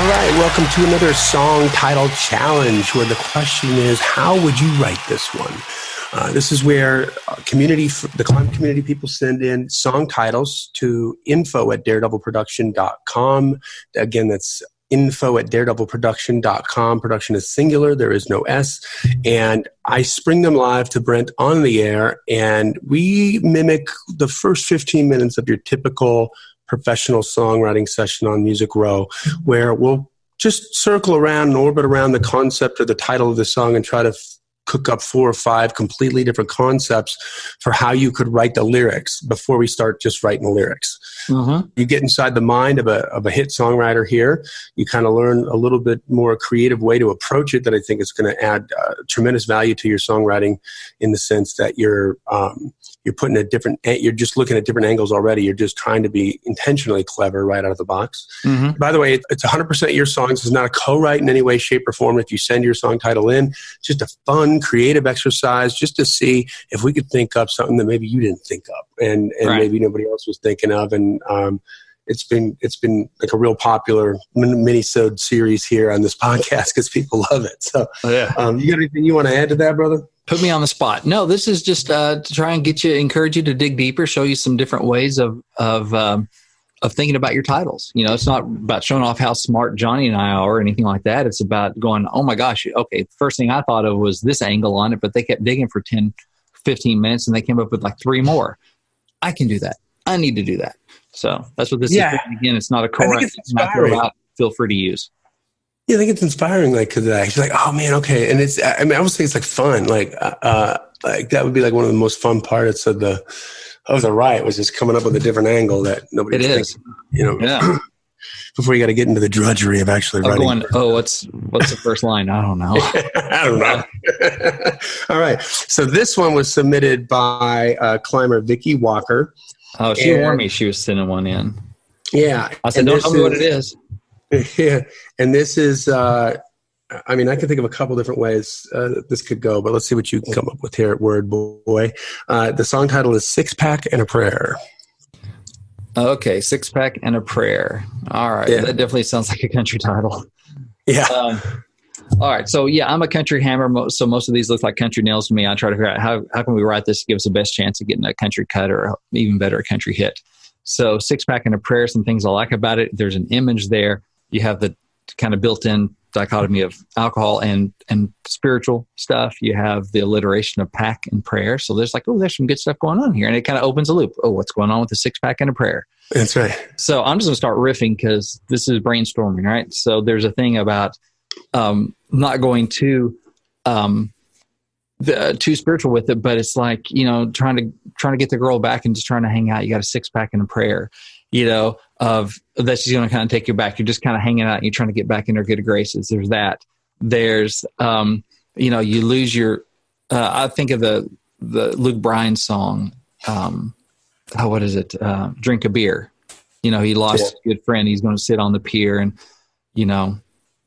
right, welcome to another song title challenge where the question is, how would you write this one? This is where the C.L.I.M.B community people send in song titles to info@daredevilproduction.com. Again, that's info@daredevilproduction.com. Production is singular. There is no S. And I spring them live to Brent on the air, and we mimic the first 15 minutes of your typical professional songwriting session on Music Row, where we'll just circle around and orbit around the concept or the title of the song and try to cook up 4 or 5 completely different concepts for how you could write the lyrics before we start just writing the lyrics. Mm-hmm. You get inside the mind of a hit songwriter here. You kind of learn a little bit more creative way to approach it that I think is going to add tremendous value to your songwriting, in the sense that you're just looking at different angles already. You're just trying to be intentionally clever right out of the box. Mm-hmm. By the way, it's 100% your songs. It's not a co-write in any way, shape, or form. If you send your song title in, just a fun, creative exercise just to see if we could think up something that maybe you didn't think up and right. Maybe nobody else was thinking of. And it's been like a real popular mini-sode series here on this podcast because people love it. So you got anything you want to add to that, brother? Put me on the spot. No, this is just to try and encourage you to dig deeper, show you some different ways of thinking about your titles. You know, it's not about showing off how smart Johnny and I are or anything like that. It's about going, oh my gosh, okay, the first thing I thought of was this angle on it, but they kept digging for 10, 15 minutes and they came up with like 3 more. I can do that. I need to do that. So that's what this is. Again, it's not a correct. It's not feel free to use. Yeah, I think it's inspiring, like, because she's like, oh man, okay. And it's, I mean, I always think it's like fun. Like that would be like one of the most fun parts of the write, was just coming up with a different angle that nobody thinks, before you got to get into the drudgery of actually writing. What's the first line? I don't know. I don't know. All right. So this one was submitted by climber Vicky Walker. Oh, she warned me she was sending one in. Yeah. I said, don't tell me what it is. Yeah. And this is, I mean, I can think of a couple different ways this could go, but let's see what you can come up with here at Word Boy. The song title is 6-Pack and a Prayer. Okay, 6-Pack and a Prayer. All right. Yeah. That definitely sounds like a country title. Yeah. All right. So, I'm a country hammer. So most of these look like country nails to me. I try to figure out how can we write this to give us the best chance of getting a country cut, or even better, a country hit. So 6-Pack and a Prayer, some things I like about it. There's an image there. You have the kind of built-in dichotomy of alcohol and spiritual stuff. You have the alliteration of pack and prayer. So there's there's some good stuff going on here. And it kind of opens a loop. Oh, what's going on with the 6-Pack and a prayer? That's right. So I'm just going to start riffing because this is brainstorming, right? So there's a thing about not going too spiritual with it, but it's like, trying to get the girl back and just trying to hang out. You got a 6-Pack and a prayer, of that's just going to kind of take you back. You're just kind of hanging out and you're trying to get back in her good graces. There's that. There's, you lose your, I think of the Luke Bryan song. What is it? Drink a beer. He lost a good friend. He's going to sit on the pier and,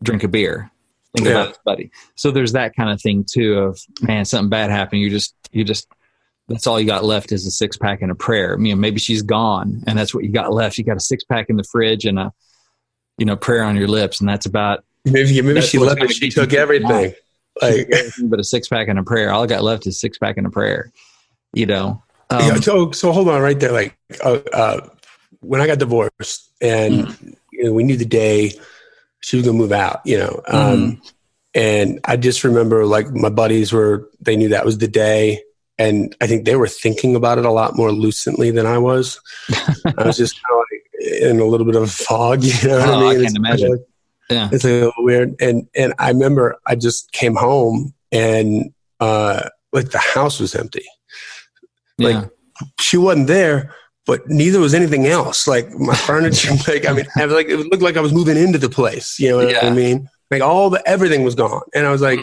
drink a beer. Think about his buddy. So there's that kind of thing too of, man, something bad happened. You just, that's all you got left is a 6-Pack and a prayer. Maybe she's gone and that's what you got left. You got a 6-Pack in the fridge and a, prayer on your lips. And that's about, maybe she left and she took everything. But a 6-Pack and a prayer. All I got left is 6-Pack and a prayer, so hold on right there. Like, when I got divorced and we knew the day she was going to move out, and I just remember like my buddies they knew that was the day. And I think they were thinking about it a lot more lucidly than I was. I was just kind of like in a little bit of a fog, what I mean? I can't imagine. It's a little weird. And I remember I just came home and the house was empty. Like she wasn't there, but neither was anything else. Like my furniture, it looked like I was moving into the place. You know what I mean? Like everything was gone. And I was like,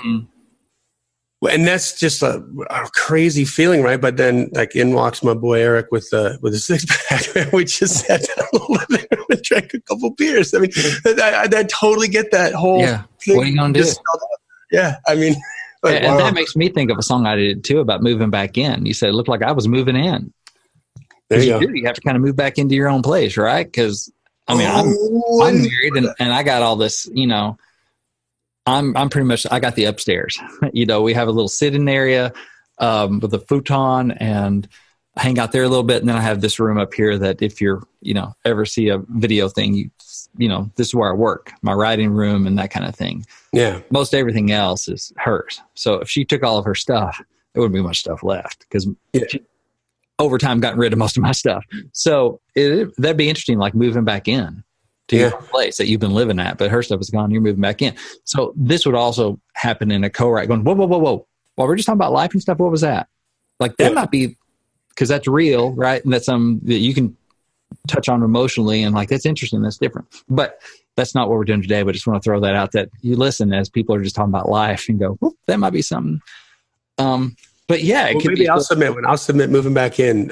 and that's just a crazy feeling, right? But then, like, in walks my boy Eric with a 6-Pack. We just sat down in the living room and drank a couple beers. I mean, I totally get that whole thing. What are you gonna do? Yeah, I mean, and that makes me think of a song I did too about moving back in. You said it looked like I was moving in. There you go. You have to kind of move back into your own place, right? Because I mean, I'm married and I got all this, I'm pretty much, I got the upstairs, we have a little sitting area, with a futon and hang out there a little bit. And then I have this room up here that if you're, ever see a video thing, this is where I work, my writing room and that kind of thing. Yeah. Most everything else is hers. So if she took all of her stuff, there wouldn't be much stuff left because she, over time, gotten rid of most of my stuff. So that'd be interesting, like moving back in to your place that you've been living at, but her stuff is gone. You're moving back in. So this would also happen in a co-write going, whoa. Well, we're just talking about life and stuff. What was that? Like that might be, because that's real, right? And that's something that you can touch on emotionally and like, that's interesting. That's different. But that's not what we're doing today. But I just want to throw that out that you listen as people are just talking about life and go, that might be something. But yeah, maybe I'll submit moving back in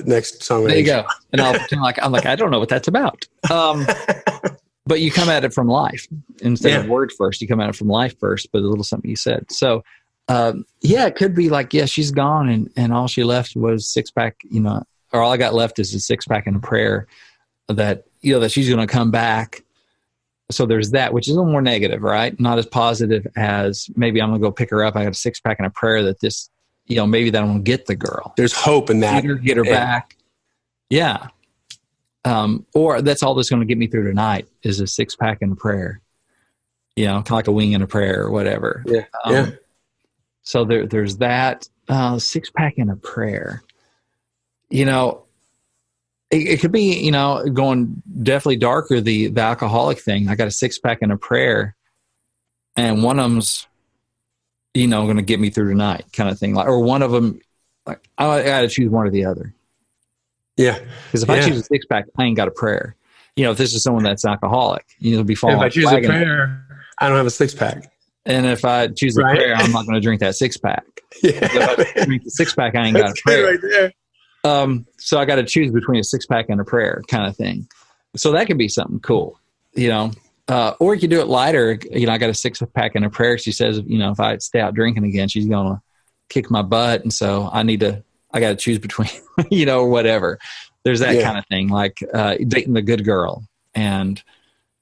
next song. There you go. And I'll pretend I'm like, I don't know what that's about. But you come at it from life instead of word first. You come at it from life first, but a little something you said. So it could be like, she's gone and all she left was 6-pack, or all I got left is a 6-pack and a prayer that, that she's going to come back. So there's that, which is a little more negative, right? Not as positive as maybe I'm going to go pick her up. I got a 6-pack and a prayer that this, maybe that I won't get the girl. There's hope in that. Get her back. Yeah. Or that's all that's going to get me through tonight is a 6-pack and a prayer, kind of like a wing and a prayer or whatever. Yeah. So there's that 6-pack and a prayer, it could be, going definitely darker, the alcoholic thing. I got a 6-pack and a prayer and one of them's, going to get me through tonight kind of thing. Like, or one of them, like I got to choose one or the other. Yeah. Because if I choose a 6-pack, I ain't got a prayer. If this is someone that's alcoholic, it'll be falling. If I choose a prayer, I don't have a 6-pack. And if I choose a prayer, I'm not going to drink that 6-pack. Yeah. If I drink the 6-pack, I ain't got a prayer. Right there. So I got to choose between a 6-pack and a prayer kind of thing. So that could be something cool, or you could do it lighter. I got a 6-pack and a prayer. She says, if I stay out drinking again, she's going to kick my butt. And so I got to choose between, or whatever. There's that kind of thing, like dating the good girl. And,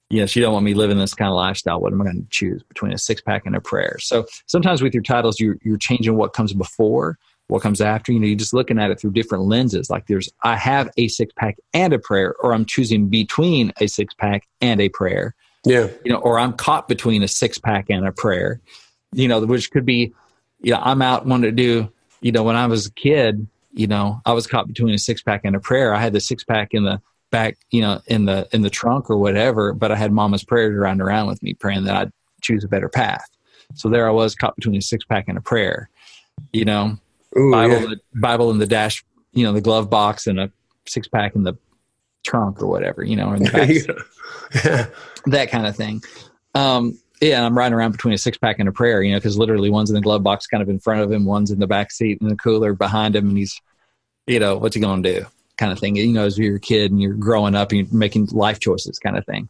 she don't want me living this kind of lifestyle. What am I going to choose between a 6-pack and a prayer? So sometimes with your titles, you're changing what comes before, what comes after. You're just looking at it through different lenses. Like I have a 6-pack and a prayer, or I'm choosing between a 6-pack and a prayer. Yeah. Or I'm caught between a 6-pack and a prayer, which could be, I'm out wanting to do, when I was a kid, I was caught between a 6-pack and a prayer. I had the 6-pack in the back, in the trunk or whatever, but I had mama's prayers around with me praying that I'd choose a better path. So there I was caught between a 6-pack and a prayer, Ooh, Bible in the dash, the glove box and a 6-pack in the trunk or whatever, in the back. That kind of thing. And I'm riding around between a 6-pack and a prayer, because literally one's in the glove box kind of in front of him, one's in the back seat in the cooler behind him, and he's, what's he going to do kind of thing, as you're a kid and you're growing up and you're making life choices kind of thing.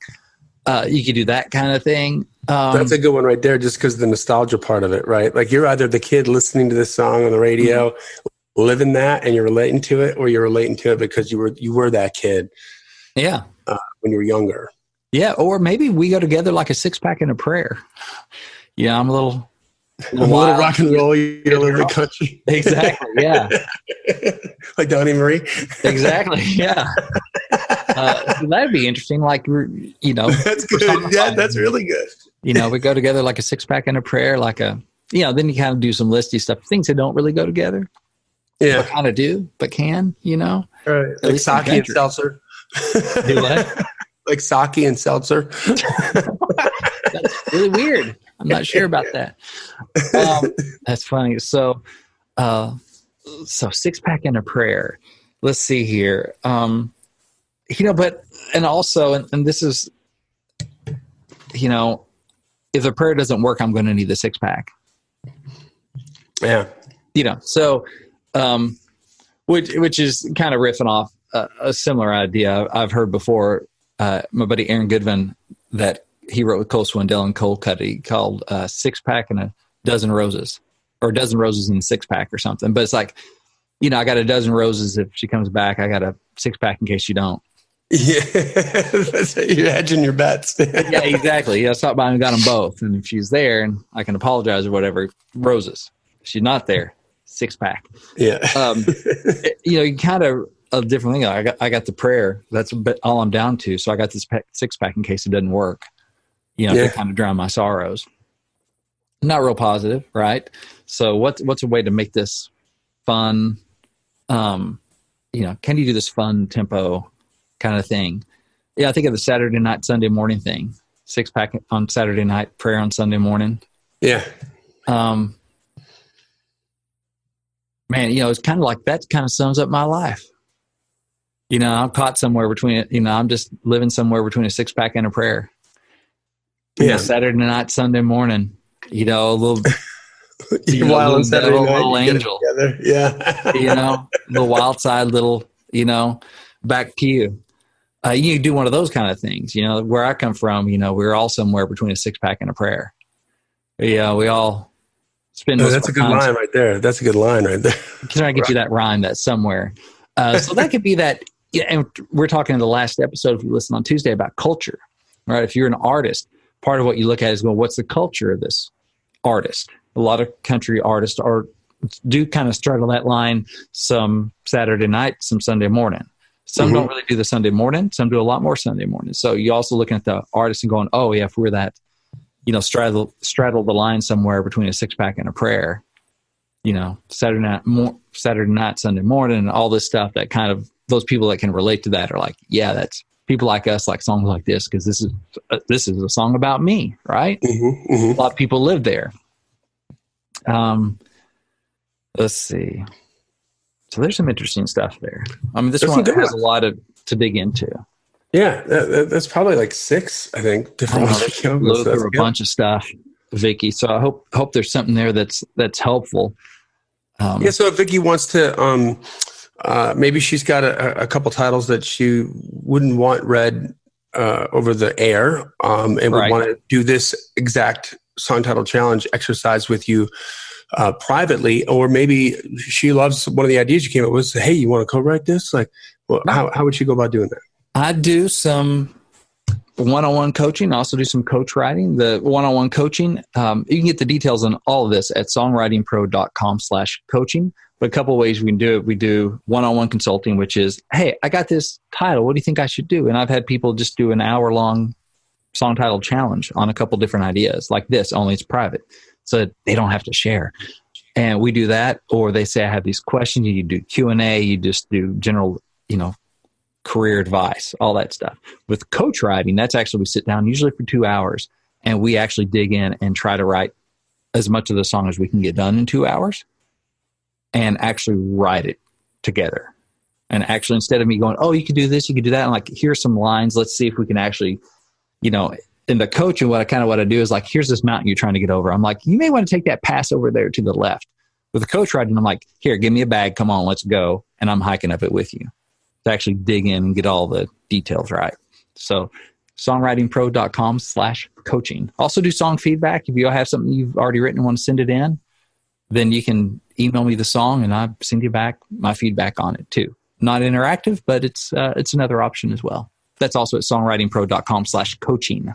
You could do that kind of thing. That's a good one right there, just because of the nostalgia part of it, right? Like you're either the kid listening to this song on the radio, living that and you're relating to it, or you're relating to it because you were that kid. Yeah. When you were younger. Yeah. Or maybe we go together like a 6-pack and a prayer. I'm a little rock and roll, you live in the country. Exactly. Yeah. Like Donnie Marie. Exactly. Yeah. So that'd be interesting. Like, that's good. Yeah, that's really good. We go together like a 6-pack and a prayer, like a, then you kind of do some listy stuff, things that don't really go together. Yeah. But kind of do, but can, Right. Like sake and seltzer. Do what? Like sake and seltzer. That's really weird. I'm not sure about that. That's funny. So 6-pack and a prayer. Let's see here. But, and also, and this is, if the prayer doesn't work, I'm going to need the 6-pack. Yeah. So, which is kind of riffing off a similar idea I've heard before. My buddy Aaron Goodman, that he wrote with Cole Swindell and Cole Cuddy, called 6-pack and a dozen roses, or a dozen roses in a 6-pack or something. But it's like, I got a dozen roses if she comes back. I got a 6-pack in case you don't. Yeah, you're hedging your bets. Yeah, exactly. I stopped by and got them both. And if she's there and I can apologize or whatever, roses. If she's not there, 6-pack. Yeah. You kind of a different thing. I got the prayer. That's all I'm down to. So I got this 6-pack in case it doesn't work, to kind of drown my sorrows. Not real positive, right? So what's a way to make this fun? Can you do this fun tempo kind of thing? Yeah, I think of the Saturday night, Sunday morning thing. 6-pack on Saturday night, prayer on Sunday morning. Yeah. Man, it's kind of like that kind of sums up my life. I'm caught somewhere between it. I'm just living somewhere between a 6-pack and a prayer. Yeah. Saturday night, Sunday morning, a little, while on Saturday night, little angel. Yeah. Little wild side, little, back to you. You do one of those kind of things, where I come from, we're all somewhere between a 6-pack and a prayer. Yeah. We all spend that's a good line right there. That's a good line right there. Trying to get you that rhyme that's somewhere. So that could be that. And we're talking in the last episode, if you listen on Tuesday, about culture, right? If you're an artist, part of what you look at is, well, what's the culture of this artist? A lot of country artists do kind of straddle that line, some Saturday night, some Sunday morning. Some don't really do the Sunday morning. Some do a lot more Sunday morning. So you're also looking at the artist and going, oh, yeah, if we're that, straddle the line somewhere between a 6-pack and a prayer, Saturday night, Sunday morning, and all this stuff that kind of, those people that can relate to that are like, yeah, that's people like us, like songs like this, because this is a song about me, right? A lot of people live there. Let's see. So there's some interesting stuff there. I mean, this one has a lot to dig into. Yeah, that's probably like 6, I think. Different load through a bunch of stuff, Vicky. So I hope there's something there that's helpful. So if Vicky wants to, maybe she's got a couple titles that she wouldn't want read over the air, and would want to do this exact song title challenge exercise with you privately, or maybe she loves one of the ideas you came up with. Hey, you want to co-write this? Like, well, how would she go about doing that? I do some one-on-one coaching. I also do some coach writing. The one-on-one coaching, you can get the details on all of this at songwritingpro.com/coaching. But a couple of ways we can do it. We do one-on-one consulting, which is, hey, I got this title. What do you think I should do? And I've had people just do an hour-long song title challenge on a couple different ideas like this, only it's private. So they don't have to share. And we do that. Or they say, I have these questions. You do Q&A. You just do general, career advice, all that stuff. With coach writing, that's actually, we sit down usually for 2 hours and we actually dig in and try to write as much of the song as we can get done in 2 hours and actually write it together. And actually, instead of me going, oh, you could do this, you could do that. I'm like, here's some lines. Let's see if we can actually, in the coaching, what I do is like, here's this mountain you're trying to get over. I'm like, you may want to take that pass over there to the left. With the coach writing, I'm like, here, give me a bag. Come on, let's go. And I'm hiking up it with you to actually dig in and get all the details right. So songwritingpro.com/coaching. Also do song feedback. If you have something you've already written and want to send it in, then you can email me the song and I send you back my feedback on it too. Not interactive, but it's another option as well. That's also at songwritingpro.com/coaching.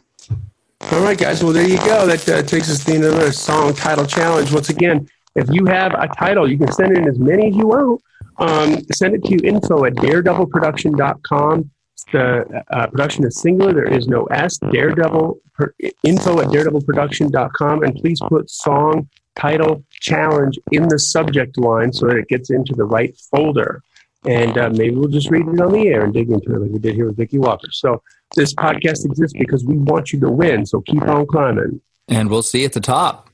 All right, guys. Well, there you go. That takes us to another song title challenge. Once again, if you have a title, you can send in as many as you want. Send it to info@daredevilproduction.com. The production is singular. There is no S. info@daredevilproduction.com. And please put song title challenge in the subject line so that it gets into the right folder. And maybe we'll just read it on the air and dig into it like we did here with Vicky Walker. So this podcast exists because we want you to win. So keep on climbing. And we'll see you at the top.